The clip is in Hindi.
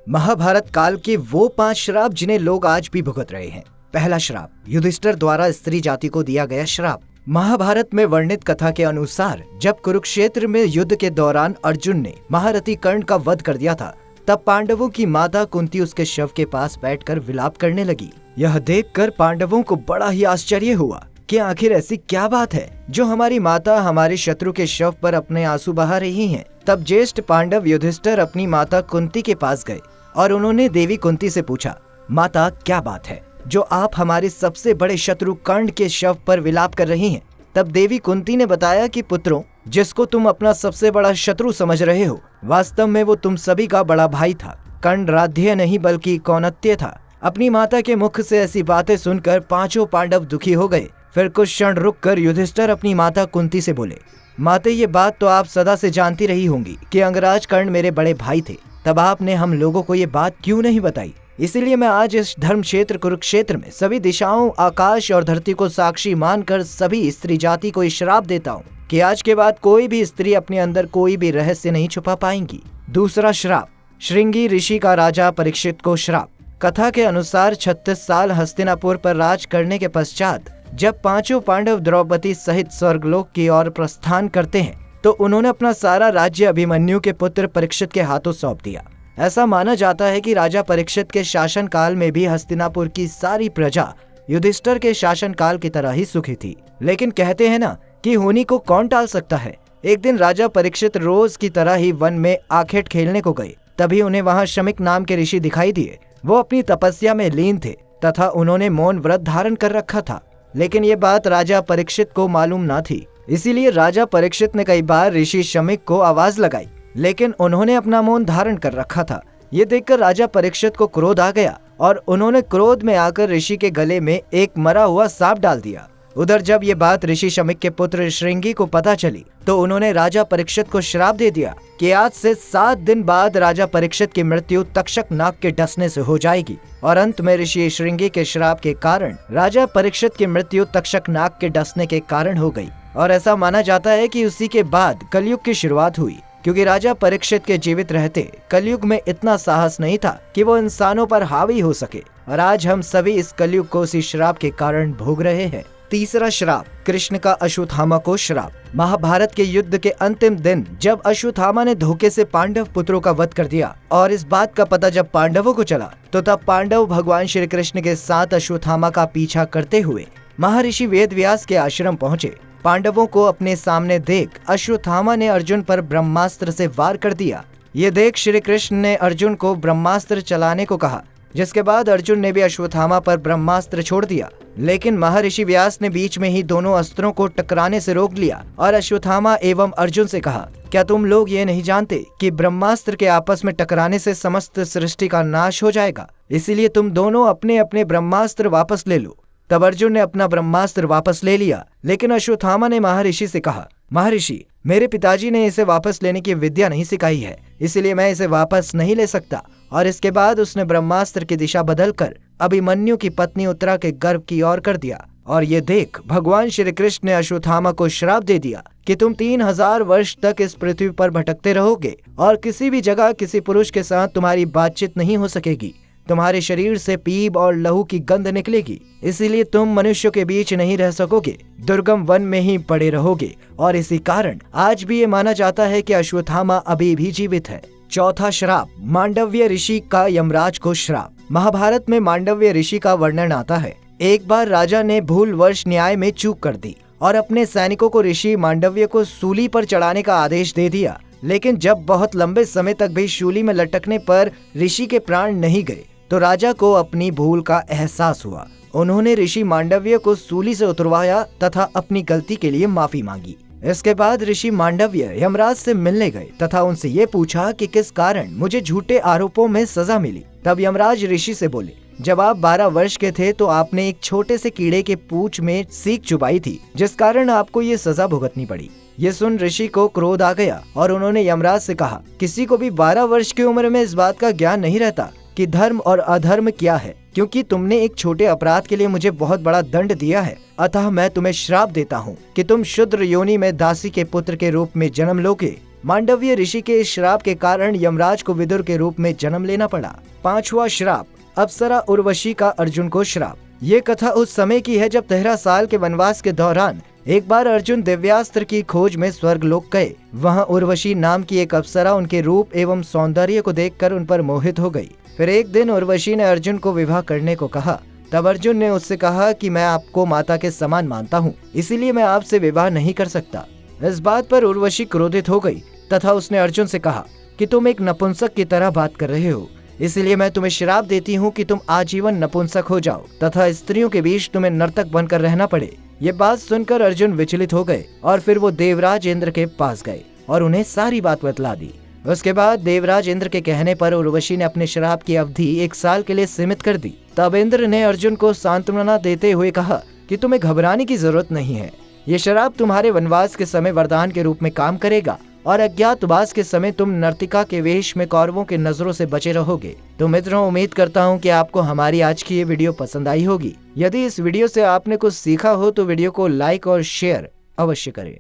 महाभारत काल के वो 5 श्राप जिन्हें लोग आज भी भुगत रहे हैं। पहला श्राप, युधिष्ठिर द्वारा स्त्री जाति को दिया गया श्राप। महाभारत में वर्णित कथा के अनुसार जब कुरुक्षेत्र में युद्ध के दौरान अर्जुन ने महारथी कर्ण का वध कर दिया था, तब पांडवों की माता कुंती उसके शव के पास बैठकर विलाप करने लगी। यह देखकर पांडवों को बड़ा ही आश्चर्य हुआ कि आखिर ऐसी क्या बात है जो हमारी माता हमारे शत्रु के शव पर अपने आंसू बहा रही हैं। तब ज्येष्ठ पांडव युधिष्ठिर अपनी माता कुंती के पास गए और उन्होंने देवी कुंती से पूछा, माता क्या बात है जो आप हमारे सबसे बड़े शत्रु कर्ण के शव पर विलाप कर रही हैं। तब देवी कुंती ने बताया कि पुत्रों, जिसको तुम अपना सबसे बड़ा शत्रु समझ रहे हो, वास्तव में वो तुम सभी का बड़ा भाई था। कर्ण राध्य नहीं बल्कि कौनत्य था। अपनी माता के मुख से ऐसी बातें सुनकर पांचों पांडव दुखी हो गए। फिर कुछ क्षण रुककर युधिष्ठिर अपनी माता कुंती से बोले, माते ये बात तो आप सदा से जानती रही होंगी कि अंगराज कर्ण मेरे बड़े भाई थे, तब आपने हम लोगों को ये बात क्यों नहीं बताई। इसीलिए मैं आज इस धर्म क्षेत्र कुरुक्षेत्र में सभी दिशाओं, आकाश और धरती को साक्षी मानकर सभी स्त्री जाति को श्राप देता हूँ कि आज के बाद कोई भी स्त्री अपने अंदर कोई भी रहस्य नहीं छुपा पाएंगी। दूसरा श्राप, श्रृंगी ऋषि का राजा परीक्षित को श्राप। कथा के अनुसार 36 साल हस्तिनापुर पर राज करने के पश्चात जब पांचों पांडव द्रौपदी सहित स्वर्गलोक की ओर प्रस्थान करते हैं, तो उन्होंने अपना सारा राज्य अभिमन्यु के पुत्र परीक्षित के हाथों सौंप दिया। ऐसा माना जाता है कि राजा परीक्षित के शासन काल में भी हस्तिनापुर की सारी प्रजा युधिष्ठिर के शासन काल की तरह ही सुखी थी। लेकिन कहते हैं ना कि होनी को कौन टाल सकता है। एक दिन राजा परीक्षित रोज की तरह ही वन में आखेट खेलने को गए। तभी उन्हें वहां शमिक नाम के ऋषि दिखाई दिए। वो अपनी तपस्या में लीन थे तथा उन्होंने मौन व्रत धारण कर रखा था। लेकिन ये बात राजा परीक्षित को मालूम न थी। इसीलिए राजा परीक्षित ने कई बार ऋषि शमिक को आवाज लगाई, लेकिन उन्होंने अपना मौन धारण कर रखा था। ये देखकर राजा परीक्षित को क्रोध आ गया और उन्होंने क्रोध में आकर ऋषि के गले में एक मरा हुआ सांप डाल दिया। उधर जब ये बात ऋषि शमिक के पुत्र श्रृंगी को पता चली, तो उन्होंने राजा परीक्षित को श्राप दे दिया कि आज से 7 दिन बाद राजा परीक्षित की मृत्यु तक्षक नाग के डसने से हो जाएगी। और अंत में ऋषि श्रृंगी के श्राप के कारण राजा परीक्षित की मृत्यु तक्षक नाग के डसने के कारण हो गई। और ऐसा माना जाता है कि उसी के बाद कलयुग की शुरुआत हुई, क्योंकि राजा परीक्षित के जीवित रहते कलयुग में इतना साहस नहीं था कि वो इंसानों पर हावी हो सके। और आज हम सभी इस कलयुग को उसी श्राप के कारण भोग रहे हैं। तीसरा श्राप, कृष्ण का अश्वत्थामा को श्राप। महाभारत के युद्ध के अंतिम दिन जब अश्वत्थामा ने धोखे से पांडव पुत्रों का वध कर दिया और इस बात का पता जब पांडवों को चला, तो तब पांडव भगवान श्री कृष्ण के साथ अश्वत्थामा का पीछा करते हुए महर्षि वेदव्यास के आश्रम पहुँचे। पांडवों को अपने सामने देख अश्वत्थामा ने अर्जुन पर ब्रह्मास्त्र से वार कर दिया। ये देख श्री कृष्ण ने अर्जुन को ब्रह्मास्त्र चलाने को कहा, जिसके बाद अर्जुन ने भी अश्वत्थामा पर ब्रह्मास्त्र छोड़ दिया। लेकिन महर्षि व्यास ने बीच में ही दोनों अस्त्रों को टकराने से रोक लिया और अश्वत्थामा एवं अर्जुन से कहा, क्या तुम लोग ये नहीं जानते कि ब्रह्मास्त्र के आपस में टकराने से समस्त सृष्टि का नाश हो जाएगा? इसीलिए तुम दोनों अपने अपने ब्रह्मास्त्र वापस ले लो। तब अर्जुन ने अपना ब्रह्मास्त्र वापस ले लिया, लेकिन अश्वत्थामा ने महर्षि से कहा, महर्षि, मेरे पिताजी ने इसे वापस लेने की विद्या नहीं सिखाई है, इसलिए मैं इसे वापस नहीं ले सकता। और इसके बाद उसने ब्रह्मास्त्र की दिशा बदलकर अभिमन्यु की पत्नी उत्तरा के गर्भ की ओर कर दिया। और ये देख भगवान श्री कृष्ण ने अश्वत्थामा को श्राप दे दिया कि तुम 3000 वर्ष तक इस पृथ्वी पर भटकते रहोगे और किसी भी जगह किसी पुरुष के साथ तुम्हारी बातचीत नहीं हो सकेगी। तुम्हारे शरीर से पीप और लहू की गंध निकलेगी, इसीलिए तुम मनुष्यों के बीच नहीं रह सकोगे, दुर्गम वन में ही पड़े रहोगे। और इसी कारण आज भी ये माना जाता है कि अश्वत्थामा अभी भी जीवित है। चौथा श्राप, मांडव्य ऋषि का यमराज को श्राप। महाभारत में मांडव्य ऋषि का वर्णन आता है। एक बार राजा ने भूलवश न्याय में चूक कर दी और अपने सैनिकों को ऋषि मांडव्य को सूली पर चढ़ाने का आदेश दे दिया। लेकिन जब बहुत लंबे समय तक भी शूली में लटकने पर ऋषि के प्राण नहीं गए, तो राजा को अपनी भूल का एहसास हुआ। उन्होंने ऋषि मांडव्य को सूली से उतरवाया तथा अपनी गलती के लिए माफी मांगी। इसके बाद ऋषि मांडव्य यमराज से मिलने गए तथा उनसे ये पूछा कि किस कारण मुझे झूठे आरोपों में सजा मिली। तब यमराज ऋषि से बोले, जब आप 12 वर्ष के थे तो आपने एक छोटे से कीड़े के पूंछ में सीख चुबाई थी, जिस कारण आपको ये सजा भुगतनी पड़ी। ये सुन ऋषि को क्रोध आ गया और उन्होंने यमराज से कहा, किसी को भी 12 वर्ष की उम्र में इस बात का ज्ञान नहीं रहता कि धर्म और अधर्म क्या है, क्योंकि तुमने एक छोटे अपराध के लिए मुझे बहुत बड़ा दंड दिया है। अतः मैं तुम्हें श्राप देता हूँ कि तुम शूद्र योनि में दासी के पुत्र के रूप में जन्म लोगे मांडव्य ऋषि के इस श्राप के कारण यमराज को विदुर के रूप में जन्म लेना पड़ा। 5वां श्राप, अप्सरा उर्वशी का अर्जुन को श्राप। ये कथा उस समय की है जब 13 साल के वनवास के दौरान एक बार अर्जुन दिव्यास्त्र की खोज में स्वर्गलोक गए। वहाँ उर्वशी नाम की एक अप्सरा उनके रूप एवं सौंदर्य को देखकर उन पर मोहित हो गई। फिर एक दिन उर्वशी ने अर्जुन को विवाह करने को कहा। तब अर्जुन ने उससे कहा कि मैं आपको माता के समान मानता हूँ, इसीलिए मैं आपसे विवाह नहीं कर सकता। इस बात पर उर्वशी क्रोधित हो गई तथा उसने अर्जुन से कहा कि तुम एक नपुंसक की तरह बात कर रहे हो, इसलिए मैं तुम्हें श्राप देती हूँ कि तुम आजीवन नपुंसक हो जाओ तथा स्त्रियों के बीच तुम्हें नर्तक बनकर रहना पड़े। ये बात सुनकर अर्जुन विचलित हो गए और फिर वो देवराज इंद्र के पास गए और उन्हें सारी बात बतला दी। उसके बाद देवराज इंद्र के कहने पर उर्वशी ने अपने श्राप की अवधि 1 साल के लिए सीमित कर दी। तब इंद्र ने अर्जुन को सांत्वना देते हुए कहा कि तुम्हें घबराने की जरूरत नहीं है। ये श्राप तुम्हारे वनवास के समय वरदान के रूप में काम करेगा और अज्ञातवास के समय तुम नर्तिका के वेश में कौरवों के नजरों से बचे रहोगे। तो मित्रों, उम्मीद करता हूँ कि आपको हमारी आज की ये वीडियो पसंद आई होगी। यदि इस वीडियो से आपने कुछ सीखा हो तो वीडियो को लाइक और शेयर अवश्य करें।